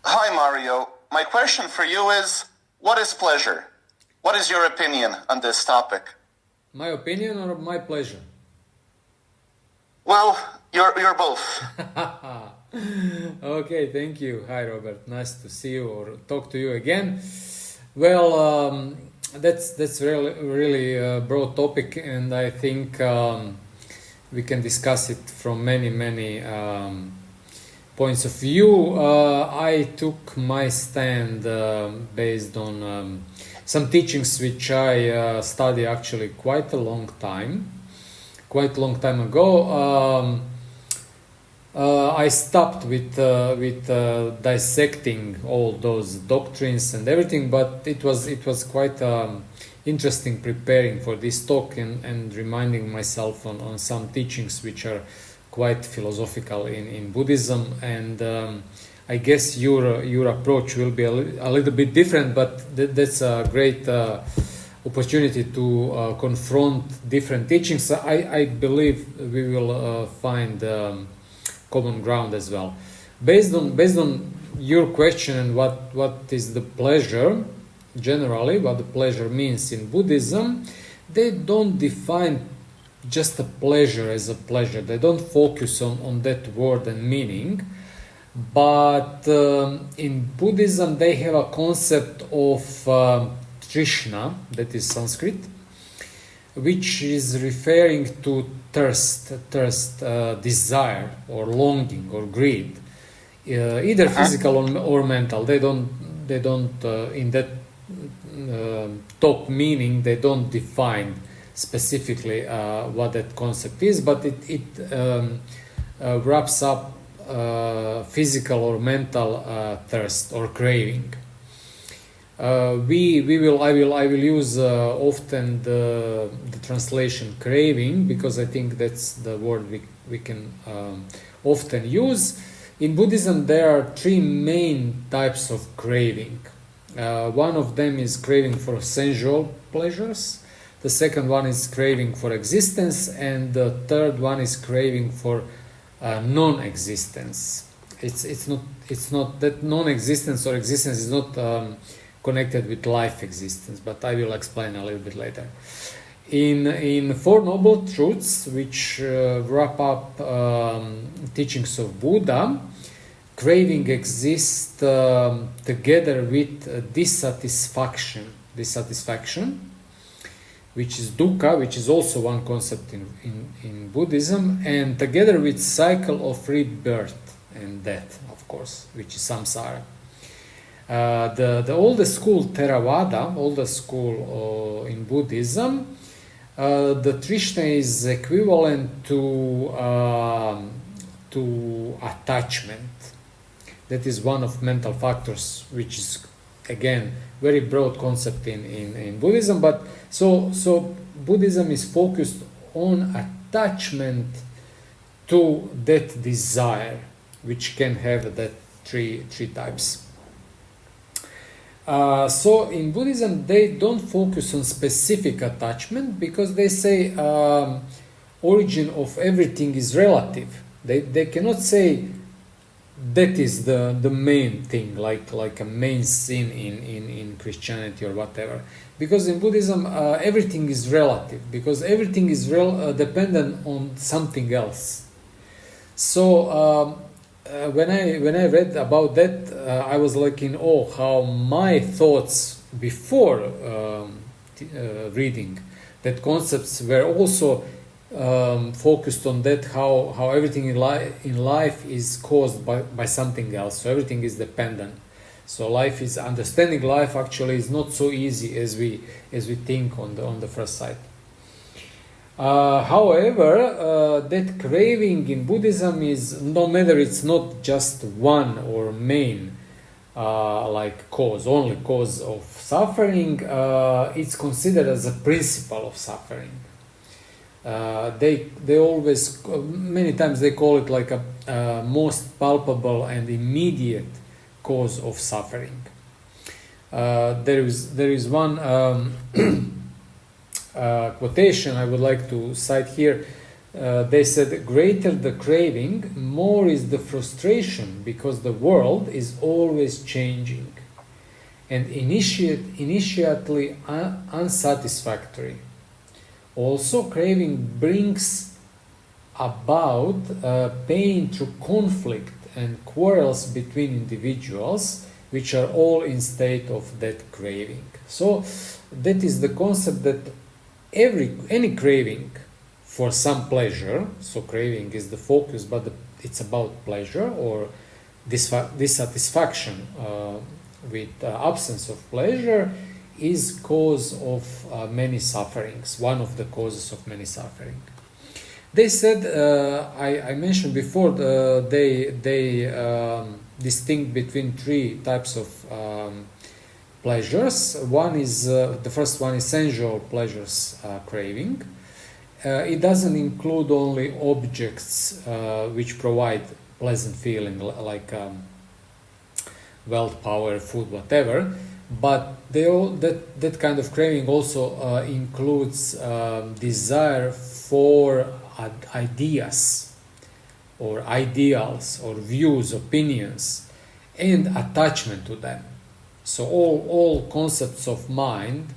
Hi, Mario. My question for you is, what is pleasure? What is your opinion on this topic? My opinion or my pleasure? Well, you're both. Okay, thank you. Hi, Robert. Nice to see you or talk to you again. Well, that's really a broad topic, and I think we can discuss it from many points of view. I took my stand based on some teachings which I study actually quite a long time ago. I stopped with dissecting all those doctrines and everything, but it was quite interesting preparing for this talk and reminding myself on some teachings which are quite philosophical in Buddhism, and I guess your approach will be a little bit different, but that's a great opportunity to confront different teachings. I believe we will find common ground as well. Based on your question and what is the pleasure, generally what the pleasure means in Buddhism, they don't define just a pleasure as a pleasure. They don't focus on that word and meaning. But in Buddhism, they have a concept of Trishna, that is Sanskrit, which is referring to thirst, desire, or longing, or greed, either physical or mental. They don't in that top meaning, they don't define specifically what that concept is, but it wraps up physical or mental thirst or craving. I will use often the translation craving, because I think that's the word we can often use. In Buddhism, there are three main types of craving. One of them is craving for sensual pleasures. The second one is craving for existence, and the third one is craving for non-existence. It's not that non-existence or existence is not connected with life existence, but I will explain a little bit later. In Four Noble Truths, which wrap up teachings of Buddha, craving exists together with dissatisfaction, which is dukkha, which is also one concept in Buddhism, and together with cycle of rebirth and death, of course, which is samsara. The oldest school, Theravada, oldest school in Buddhism, the Trishna is equivalent to attachment. That is one of mental factors, which is again very broad concept in Buddhism. But so Buddhism is focused on attachment to that desire, which can have that three types. So in Buddhism, they don't focus on specific attachment, because they say origin of everything is relative. They cannot say that is the main thing, like a main sin in Christianity or whatever. Because in Buddhism, everything is relative, because everything is dependent on something else. So when I read about that, I was like in awe how my thoughts before reading that concepts were also focused on that, how everything in life is caused by something else. So everything is dependent. So understanding life actually is not so easy as we think on the first sight. However, that craving in Buddhism is, no matter it's not just one or main only cause of suffering, it's considered as a principle of suffering. They always, many times they call it like a most palpable and immediate cause of suffering. There is one quotation I would like to cite here. They said, greater the craving, more is the frustration, because the world is always changing and initially unsatisfactory. Also, craving brings about pain through conflict and quarrels between individuals, which are all in state of that craving. So that is the concept that any craving for some pleasure, so craving is the focus, but it's about pleasure or dissatisfaction with absence of pleasure, is cause of many sufferings, one of the causes of many suffering. They said, I mentioned before, they distinct between three types of pleasures. One is, the first one is sensual pleasures craving. It doesn't include only objects which provide pleasant feeling, like wealth, power, food, whatever, but that kind of craving also includes desire for ideas or ideals or views, opinions, and attachment to them. So all concepts of mind,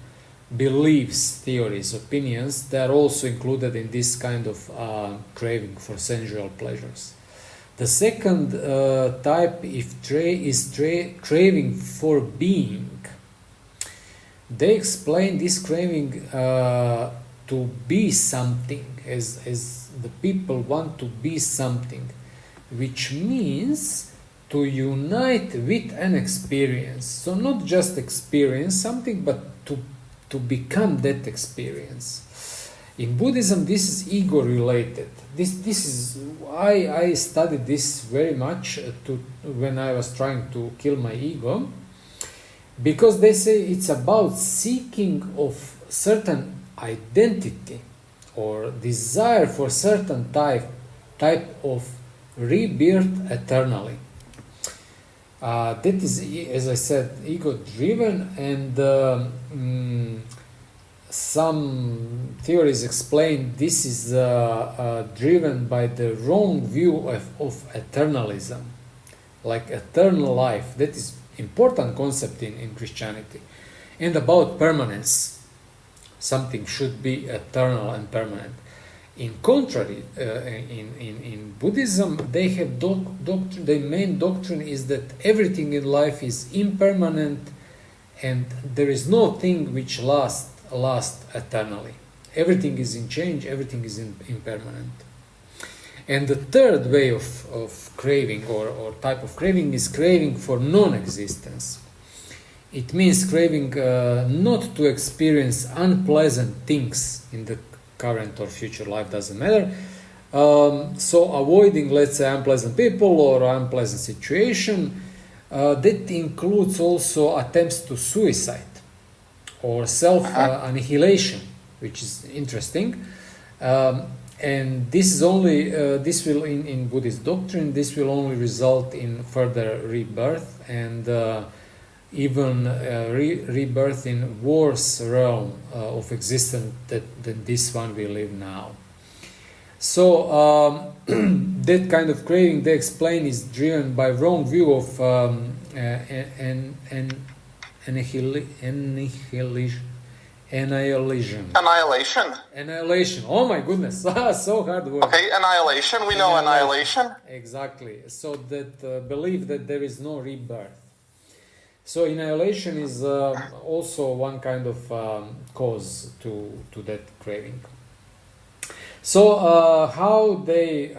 beliefs, theories, opinions, they are also included in this kind of craving for sensual pleasures. The second type is craving for being. They explain this craving to be something, as the people want to be something, which means to unite with an experience. So not just experience something, but to become that experience. In Buddhism, this is ego related. This is I studied this very much when I was trying to kill my ego, because they say it's about seeking of certain identity or desire for certain type of rebirth eternally. That is, as I said, ego driven, and some theories explain this is driven by the wrong view of eternalism, like eternal life. That is important concept in Christianity, and about permanence. Something should be eternal and permanent. In contrary, in Buddhism, they have the main doctrine is that everything in life is impermanent, and there is no thing which lasts eternally. Everything is in change, everything is impermanent. And the third way of craving or type of craving is craving for non-existence. It means craving not to experience unpleasant things in the current or future life, doesn't matter. So avoiding, let's say, unpleasant people or unpleasant situation. That includes also attempts to suicide or self-annihilation, which is interesting. And this is only, this will, in Buddhist doctrine, this will only result in further rebirth and even rebirth in worse realm of existence than this one we live now. So that kind of craving, they explain, is driven by wrong view of annihilation. Annihilation. Oh my goodness, so hard word. Okay, annihilation. We know annihilation. Exactly. So that belief that there is no rebirth. So annihilation is also one kind of cause to that craving. So how they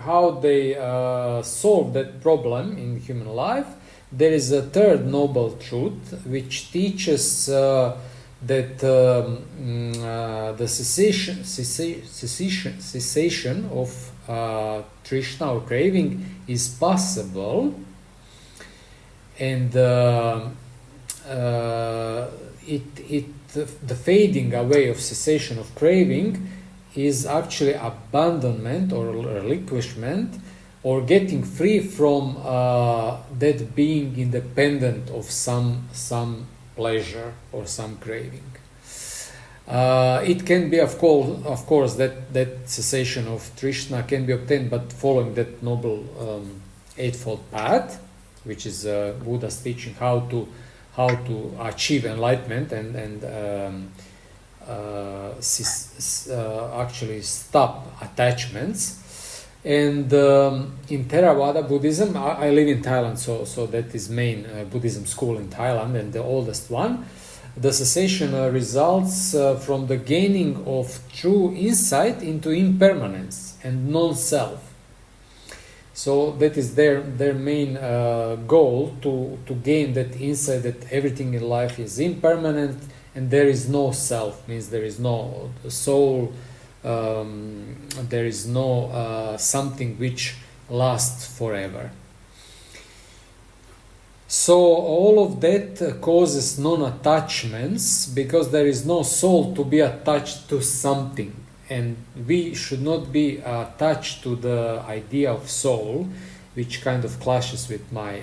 solve that problem in human life? There is a third noble truth which teaches that the cessation of Trishna or craving is possible, and the fading away of cessation of craving is actually abandonment or relinquishment, or getting free from that being independent of some pleasure or some craving. It can be, of course, that cessation of Trishna can be obtained, but following that noble eightfold path, which is Buddha's teaching how to achieve enlightenment and actually stop attachments. And in Theravada Buddhism, I live in Thailand, so that is main Buddhism school in Thailand and the oldest one. The cessation results from the gaining of true insight into impermanence and non-self. So that is their main goal, to gain that insight that everything in life is impermanent and there is no self, means there is no soul, there is no something which lasts forever. So all of that causes non-attachments, because there is no soul to be attached to something, and we should not be attached to the idea of soul, which kind of clashes with my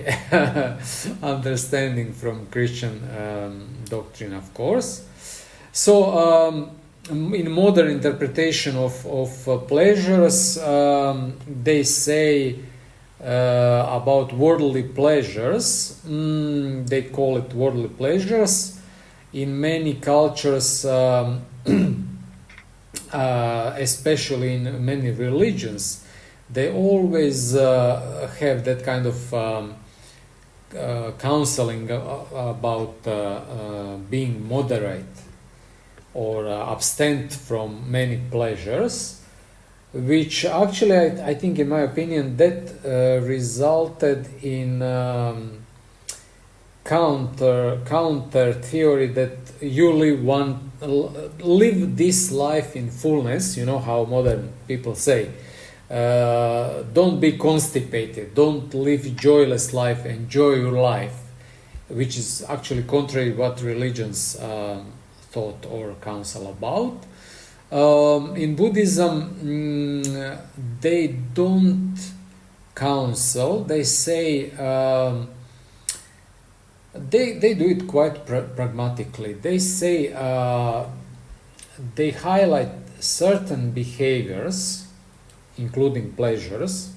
understanding from Christian doctrine, of course. So in modern interpretation of pleasures, they say about worldly pleasures, they call it worldly pleasures. In many cultures, especially in many religions, they always have that kind of counseling about being moderate or abstain from many pleasures, which actually I think, in my opinion, that resulted in counter theory that you live this life in fullness. You know how modern people say, don't be constipated, don't live joyless life, enjoy your life, which is actually contrary to what religions thought or counsel about. In Buddhism, they don't counsel, they say, they do it quite pragmatically. They say, they highlight certain behaviors, including pleasures,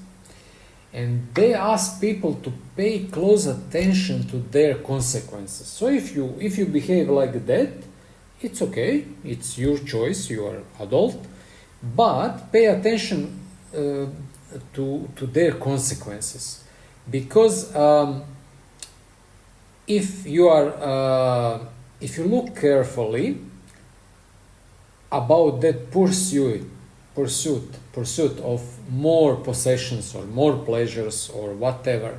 and they ask people to pay close attention to their consequences. So if you behave like that, it's okay, it's your choice, you are adult, but pay attention to their consequences, because if you look carefully about that pursuit of more possessions or more pleasures or whatever,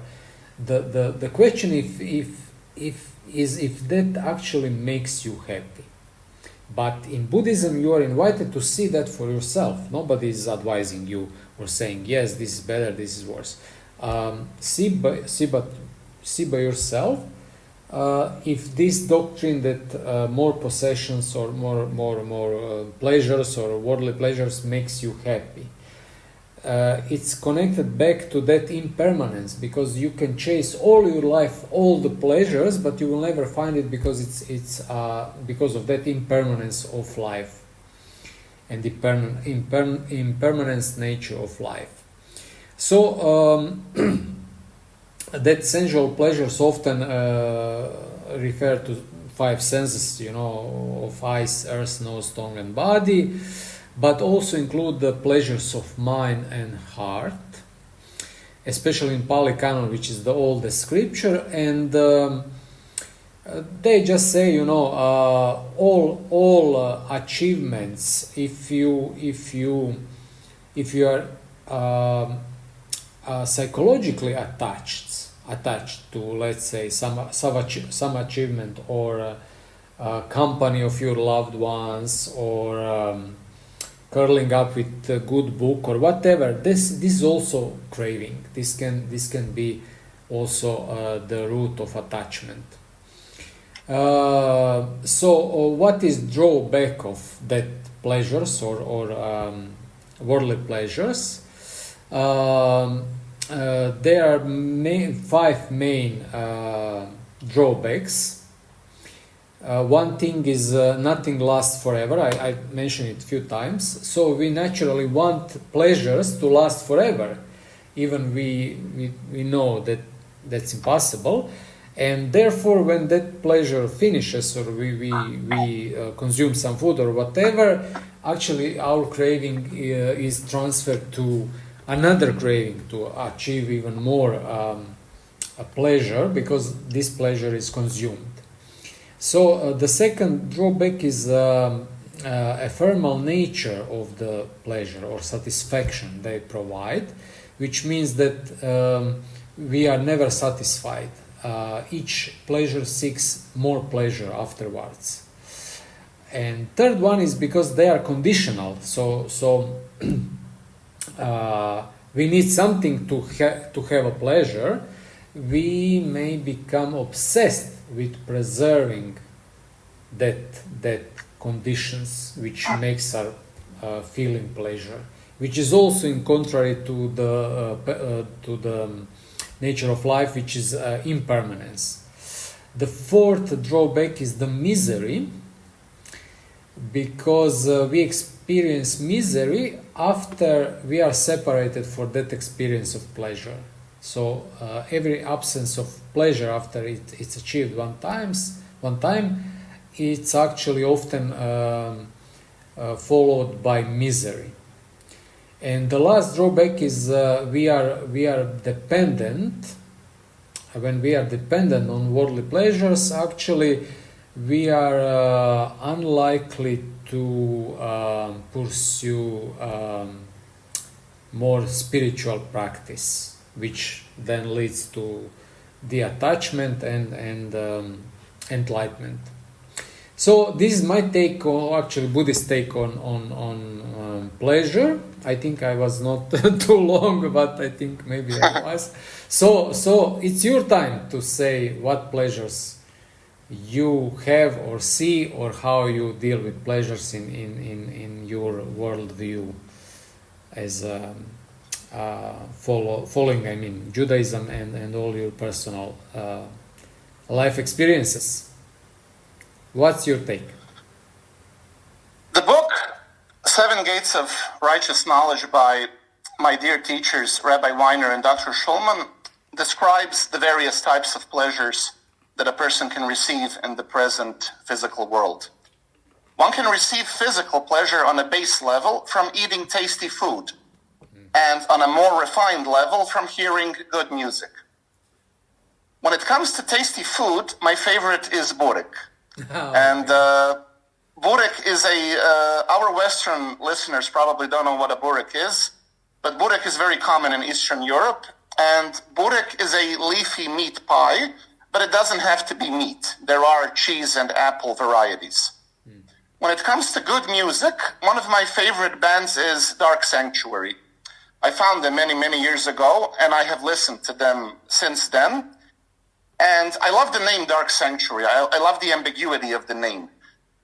the question if that actually makes you happy. But in Buddhism, you are invited to see that for yourself. Nobody is advising you or saying, yes, this is better, this is worse. See by yourself if this doctrine that more possessions or more pleasures or worldly pleasures makes you happy. It's connected back to that impermanence, because you can chase all your life all the pleasures, but you will never find it, because it's because of that impermanence of life and the impermanence nature of life. So that sensual pleasures often refer to five senses, of eyes, earth, nose, tongue, and body, but also include the pleasures of mind and heart, especially in Pali Canon, which is the oldest scripture. And they just say, all achievements, if you are psychologically attached to, let's say, some achievement or company of your loved ones, or curling up with a good book or whatever, this is also craving. This can be also the root of attachment. So what is drawback of that pleasures or worldly pleasures? There are five main drawbacks. One thing is nothing lasts forever. I mentioned it a few times. So we naturally want pleasures to last forever. Even we know that that's impossible. And therefore, when that pleasure finishes, or we consume some food or whatever, actually our craving is transferred to another craving to achieve even more a pleasure, because this pleasure is consumed. So the second drawback is ephemeral nature of the pleasure or satisfaction they provide, which means that we are never satisfied. Each pleasure seeks more pleasure afterwards. And third one is because they are conditional. So we need something to have a pleasure. We may become obsessed with preserving that conditions which makes our feeling pleasure, which is also in contrary to the nature of life, which is impermanence. The fourth drawback is the misery, because we experience misery after we are separated for that experience of pleasure. So every absence of pleasure after it's achieved one time, it's actually often followed by misery. And the last drawback is we are dependent. When we are dependent on worldly pleasures, actually we are unlikely to pursue more spiritual practice, which then leads to the attachment and enlightenment. So this is my take, or actually Buddhist take on pleasure. I think I was not too long, but I think maybe I was. So it's your time to say what pleasures you have or see, or how you deal with pleasures in your worldview as following Judaism and all your personal life experiences. What's your take? The book Seven Gates of Righteous Knowledge by my dear teachers Rabbi Weiner and Dr. Schulman describes the various types of pleasures that a person can receive in the present physical world. One can receive physical pleasure on a base level from eating tasty food, and on a more refined level from hearing good music. When it comes to tasty food, my favorite is burek. And burek is our Western listeners probably don't know what a burek is, but burek is very common in Eastern Europe, and burek is a leafy meat pie, but it doesn't have to be meat. There are cheese and apple varieties. When it comes to good music, one of my favorite bands is Dark Sanctuary. I found them many, many years ago, and I have listened to them since then. And I love the name Dark Sanctuary. I love the ambiguity of the name,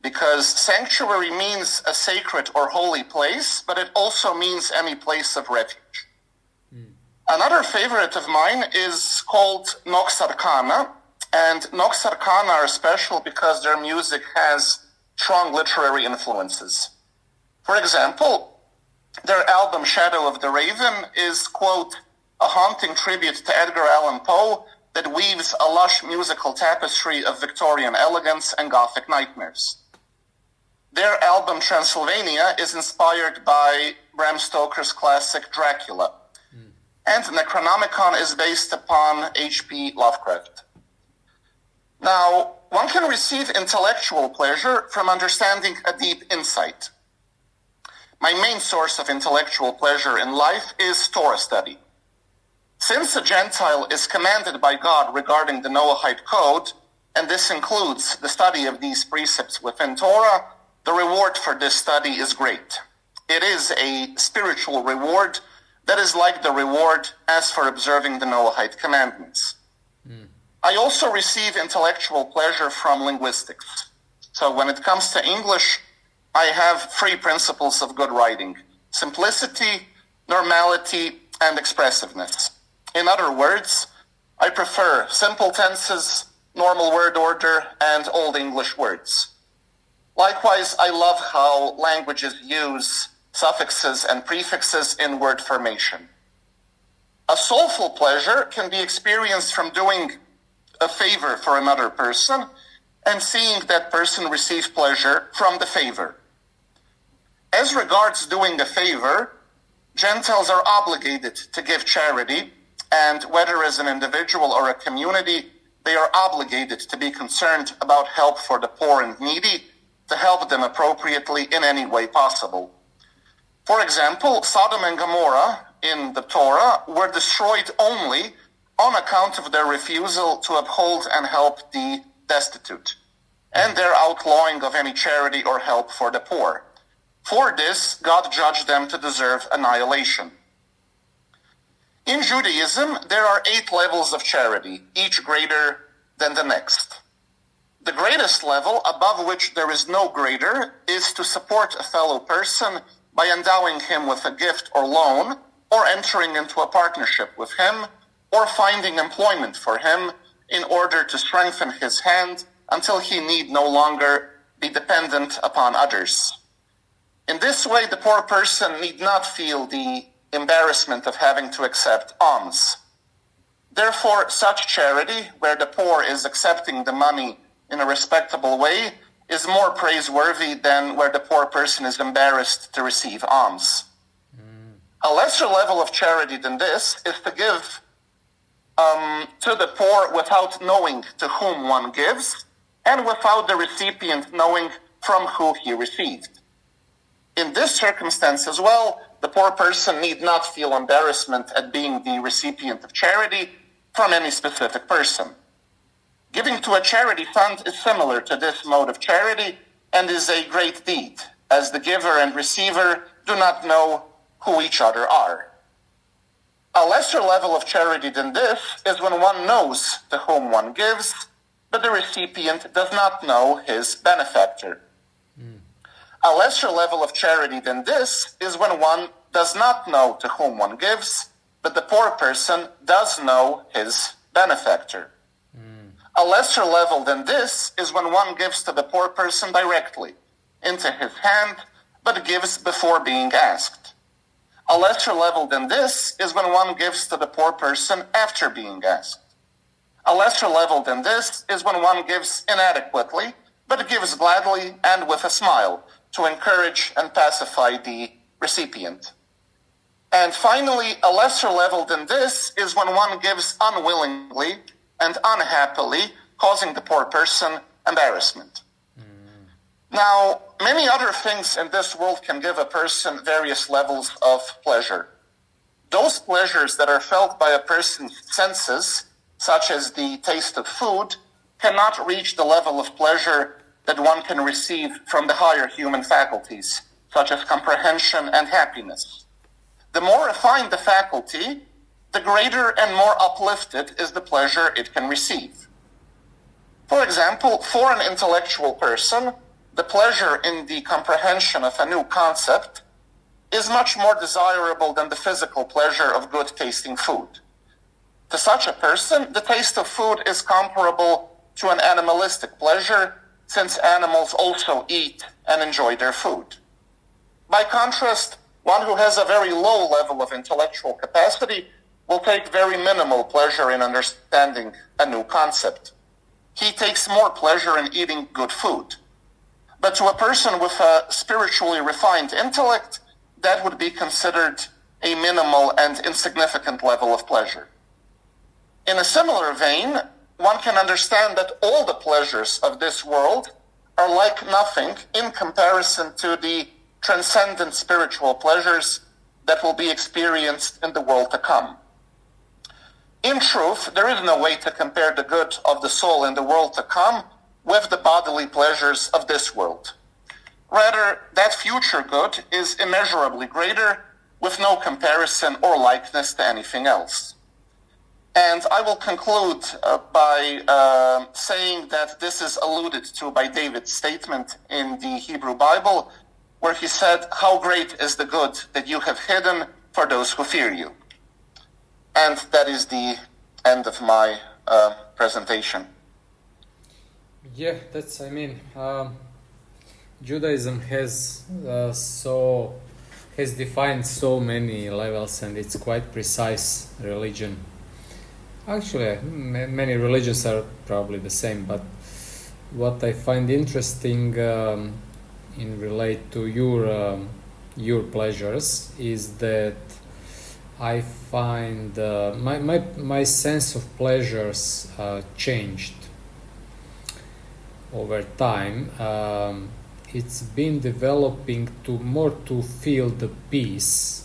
because sanctuary means a sacred or holy place, but it also means any place of refuge. Another favorite of mine is called Nox Arcana, and Nox Arcana are special because their music has strong literary influences. For example, their album Shadow of the Raven is, quote, a haunting tribute to Edgar Allan Poe that weaves a lush musical tapestry of Victorian elegance and Gothic nightmares. Their album Transylvania is inspired by Bram Stoker's classic Dracula. And Necronomicon is based upon H.P. Lovecraft. Now, one can receive intellectual pleasure from understanding a deep insight. My main source of intellectual pleasure in life is Torah study. Since a Gentile is commanded by God regarding the Noahide Code, and this includes the study of these precepts within Torah, the reward for this study is great. It is a spiritual reward that is like the reward as for observing the Noahide commandments. I also receive intellectual pleasure from linguistics. So when it comes to English, I have three principles of good writing: simplicity, normality, and expressiveness. In other words, I prefer simple tenses, normal word order, and Old English words. Likewise, I love how languages use suffixes and prefixes in word formation. A soulful pleasure can be experienced from doing a favor for another person and seeing that person receive pleasure from the favor. As regards doing a favor, Gentiles are obligated to give charity, and whether as an individual or a community, they are obligated to be concerned about help for the poor and needy, to help them appropriately in any way possible. For example, Sodom and Gomorrah in the Torah were destroyed only on account of their refusal to uphold and help the destitute, and their outlawing of any charity or help for the poor. For this, God judged them to deserve annihilation. In Judaism, there are 8 levels of charity, each greater than the next. The greatest level, above which there is no greater, is to support a fellow person by endowing him with a gift or loan, or entering into a partnership with him, or finding employment for him in order to strengthen his hand until he need no longer be dependent upon others. In this way, the poor person need not feel the embarrassment of having to accept alms. Therefore, such charity, where the poor is accepting the money in a respectable way, is more praiseworthy than where the poor person is embarrassed to receive alms. A lesser level of charity than this is to give to the poor without knowing to whom one gives, and without the recipient knowing from who he received. In this circumstance as well, the poor person need not feel embarrassment at being the recipient of charity from any specific person. Giving to a charity fund is similar to this mode of charity and is a great deed, as the giver and receiver do not know who each other are. A lesser level of charity than this is when one knows to whom one gives, but the recipient does not know his benefactor. A lesser level of charity than this is when one does not know to whom one gives, but the poor person does know his benefactor. A lesser level than this is when one gives to the poor person directly, into his hand, but gives before being asked. A lesser level than this is when one gives to the poor person after being asked. A lesser level than this is when one gives inadequately, but gives gladly and with a smile, to encourage and pacify the recipient. And finally, a lesser level than this is when one gives unwillingly and unhappily, causing the poor person embarrassment. Now, many other things in this world can give a person various levels of pleasure. Those pleasures that are felt by a person's senses, such as the taste of food, cannot reach the level of pleasure that one can receive from the higher human faculties, such as comprehension and happiness. The more refined the faculty, the greater and more uplifted is the pleasure it can receive. For example, for an intellectual person, the pleasure in the comprehension of a new concept is much more desirable than the physical pleasure of good tasting food. To such a person, the taste of food is comparable to an animalistic pleasure, since animals also eat and enjoy their food. By contrast, one who has a very low level of intellectual capacity will take very minimal pleasure in understanding a new concept. He takes more pleasure in eating good food. But to a person with a spiritually refined intellect, that would be considered a minimal and insignificant level of pleasure. In a similar vein, one can understand that all the pleasures of this world are like nothing in comparison to the transcendent spiritual pleasures that will be experienced in the world to come. In truth, there is no way to compare the good of the soul in the world to come with the bodily pleasures of this world. Rather, that future good is immeasurably greater, with no comparison or likeness to anything else. And I will conclude by saying that this is alluded to by David's statement in the Hebrew Bible, where he said, "How great is the good that you have hidden for those who fear you." And that is the end of my presentation. Yeah, that's. I mean, Judaism has defined so many levels, and it's quite precise religion. Actually, many religions are probably the same, but what I find interesting in relate to your pleasures is that I find my sense of pleasures changed over time. It's been developing to feel the peace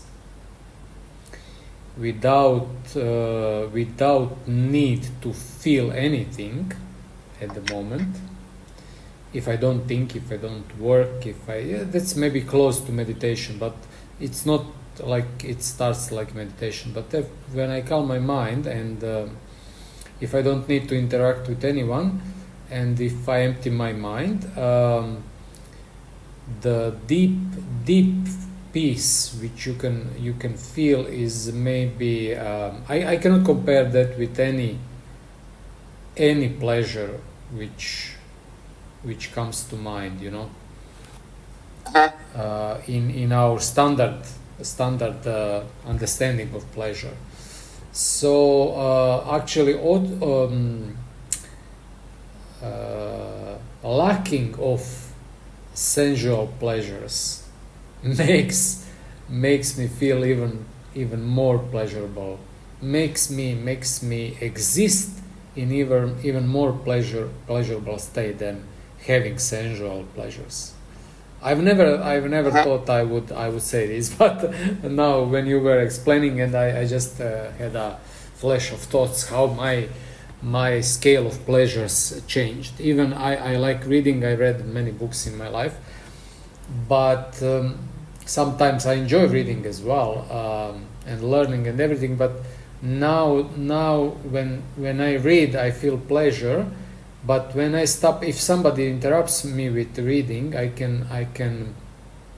without need to feel anything at the moment. If I don't think, if I don't work, that's maybe close to meditation, but it's not like it starts like meditation. But when I calm my mind and if I don't need to interact with anyone, and if I empty my mind, the deep peace which you can feel is maybe I cannot compare that with any pleasure which comes to mind, in our standard understanding of pleasure. So actually lacking of sensual pleasures makes me feel even more pleasurable, makes me exist in even more pleasurable state than having sensual pleasures. I've never thought I would say this, but now when you were explaining, and I just had a flash of thoughts how my scale of pleasures changed. Even I like reading. I read many books in my life, but sometimes I enjoy reading as well, and learning and everything. But now when I read, I feel pleasure. But when I stop, if somebody interrupts me with reading, I can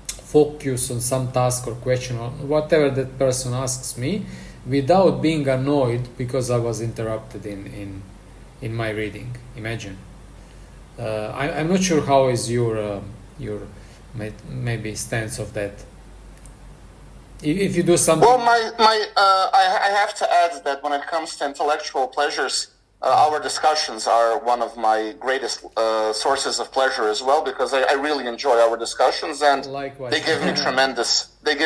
focus on some task or question or whatever that person asks me, without being annoyed because I was interrupted in my reading. Imagine. I'm not sure how is your maybe stance of that. If you do something. Well, I have to add that when it comes to intellectual pleasures, our discussions are one of my greatest sources of pleasure as well, because I really enjoy our discussions, and Likewise. they give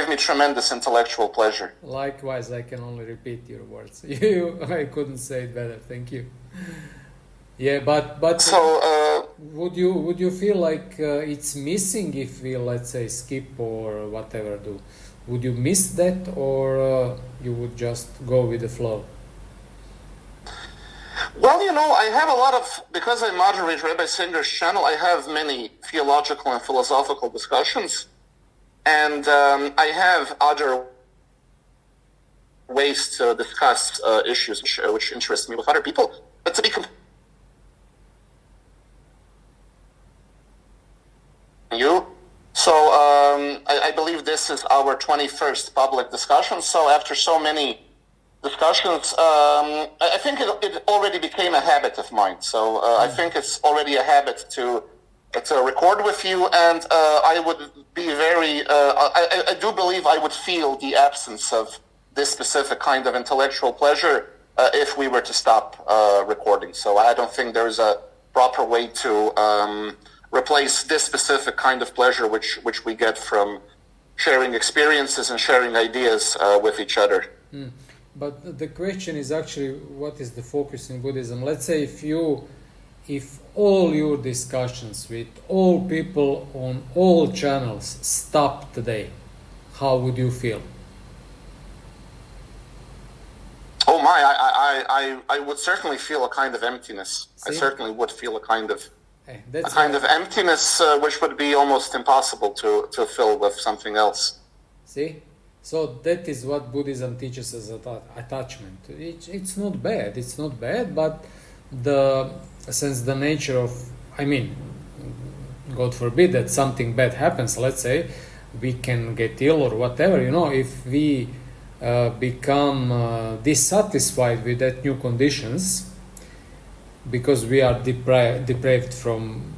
me tremendous intellectual pleasure. Likewise, I can only repeat your words. I couldn't say it better. Thank you. Yeah, but So would you feel like it's missing if we, let's say, skip or whatever do? Would you miss that, or you would just go with the flow? well, I have a lot of, because I moderate Rabbi Singer's channel, I have many theological and philosophical discussions, and I have other ways to discuss issues which interest me with other people. But to be So I believe this is our 21st public discussion. So after so many discussions, I think it already became a habit of mine. So I think it's already a habit to record with you, and I would be I do believe I would feel the absence of this specific kind of intellectual pleasure if we were to stop recording. So I don't think there is a proper way to replace this specific kind of pleasure which we get from sharing experiences and sharing ideas with each other. But the question is actually, what is the focus in Buddhism? Let's say if all your discussions with all people on all channels stop today, how would you feel? Oh my, I would certainly feel a kind of emptiness. See? I certainly would feel a kind of emptiness which would be almost impossible to fill with something else. See? So that is what Buddhism teaches as attachment. It's not bad, but since the nature of, God forbid that something bad happens, let's say, we can get ill or whatever, if we become dissatisfied with that new conditions, because we are deprived from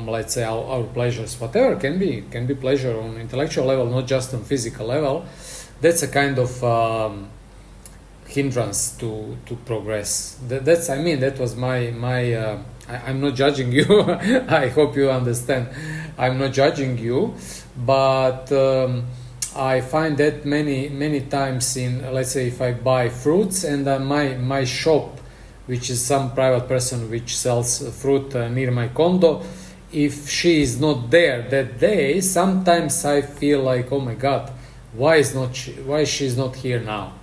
let's say our pleasures, whatever can be pleasure on intellectual level, not just on physical level. That's a kind of hindrance to progress. That's I mean that was my I'm not judging you. I hope you understand. I'm not judging you, but I find that many times in, let's say, if I buy fruits and my shop, which is some private person which sells fruit near my condo, if she is not there that day, sometimes I feel like, oh my God, why she's not here now?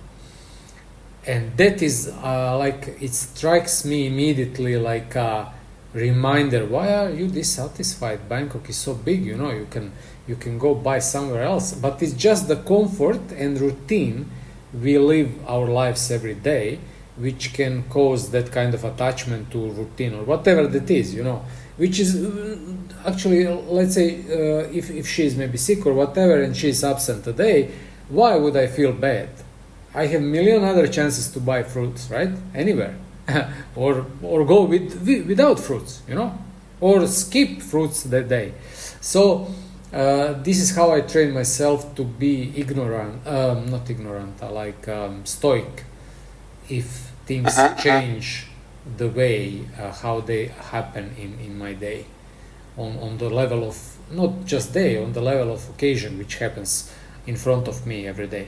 And that is like it strikes me immediately like a reminder, why are you dissatisfied? Bangkok is so big, you can go buy somewhere else, but it's just the comfort and routine we live our lives every day, which can cause that kind of attachment to routine or whatever that is, which is actually, let's say, if she is maybe sick or whatever and she is absent today, why would I feel bad? I have million other chances to buy fruits, right? Anywhere. or go without fruits, or skip fruits that day. So this is how I train myself to be not ignorant, like stoic. If things change the way how they happen in my day, on the level of not just day, on the level of occasion which happens in front of me every day.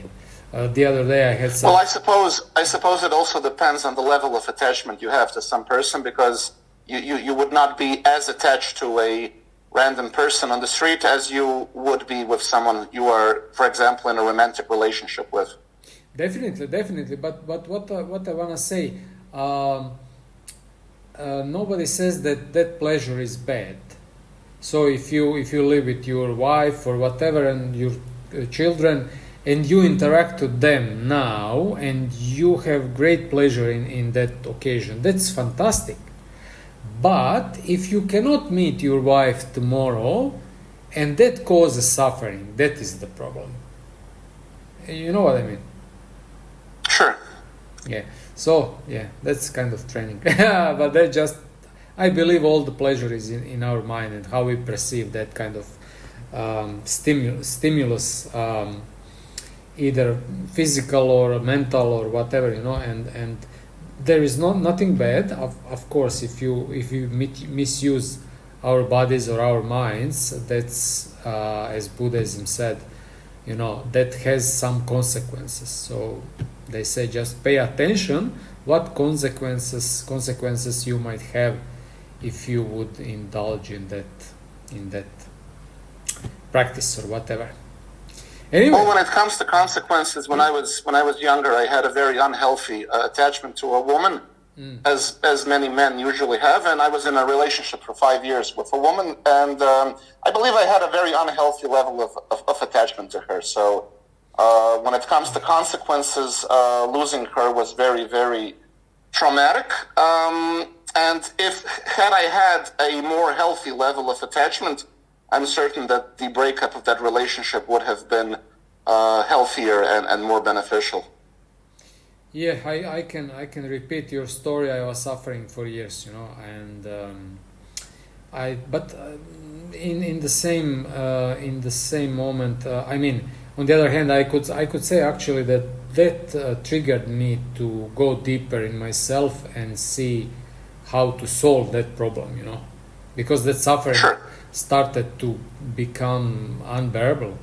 The other day I had some... Well, I suppose it also depends on the level of attachment you have to some person, because you would not be as attached to a random person on the street as you would be with someone you are, for example, in a romantic relationship with. Definitely. But what I want to say, nobody says that pleasure is bad. So if you live with your wife or whatever and your children, and you interact with them now, and you have great pleasure in that occasion, that's fantastic. But if you cannot meet your wife tomorrow, and that causes suffering, that is the problem. You know what I mean? Sure. Yeah. So, yeah, that's kind of training. But that just, I believe all the pleasure is in our mind and how we perceive that kind of stimulus, either physical or mental or whatever, and there is nothing bad, of course, if you misuse our bodies or our minds. That's as Buddhism said, that has some consequences. So they say just pay attention what consequences you might have if you would indulge in that practice or whatever. Anyway. Well, when it comes to consequences, when I was younger, I had a very unhealthy attachment to a woman, as many men usually have, and I was in a relationship for 5 years with a woman, and I believe I had a very unhealthy level of attachment to her. So when it comes to consequences, losing her was very, very traumatic. And had I had a more healthy level of attachment, I'm certain that the breakup of that relationship would have been healthier and more beneficial. Yeah, I can repeat your story. I was suffering for years, and in the same moment. I mean, on the other hand, I could say actually that triggered me to go deeper in myself and see how to solve that problem. Because that suffering started to become unbearable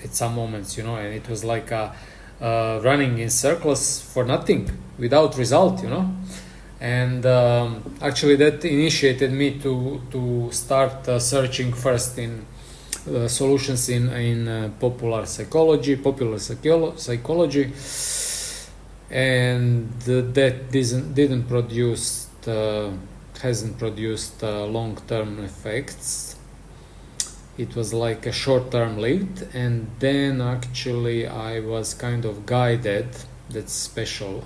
at some moments, and it was like running in circles for nothing, without result, and actually that initiated me to start searching first in solutions in popular psychology, and that didn't produce hasn't produced long-term effects. It was like a short-term lived, and then actually I was kind of guided. That's special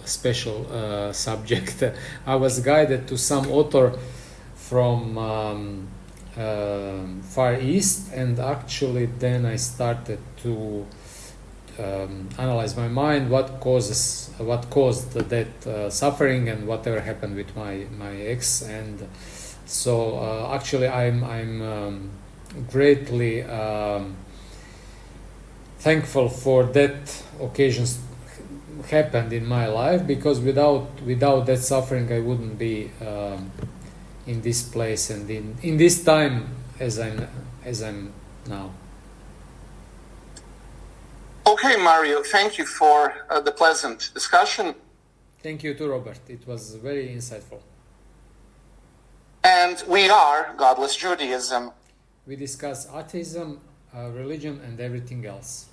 subject. I was guided to some author from Far East, and actually then I started to analyze my mind, what caused that suffering, and whatever happened with my ex. And so actually, I'm greatly thankful for that occasions happened in my life, because without that suffering I wouldn't be in this place and in this time as I'm now. Okay, Mario, thank you for the pleasant discussion. Thank you too, Robert. It was very insightful. And we are Godless Judaism. We discuss atheism, religion, and everything else.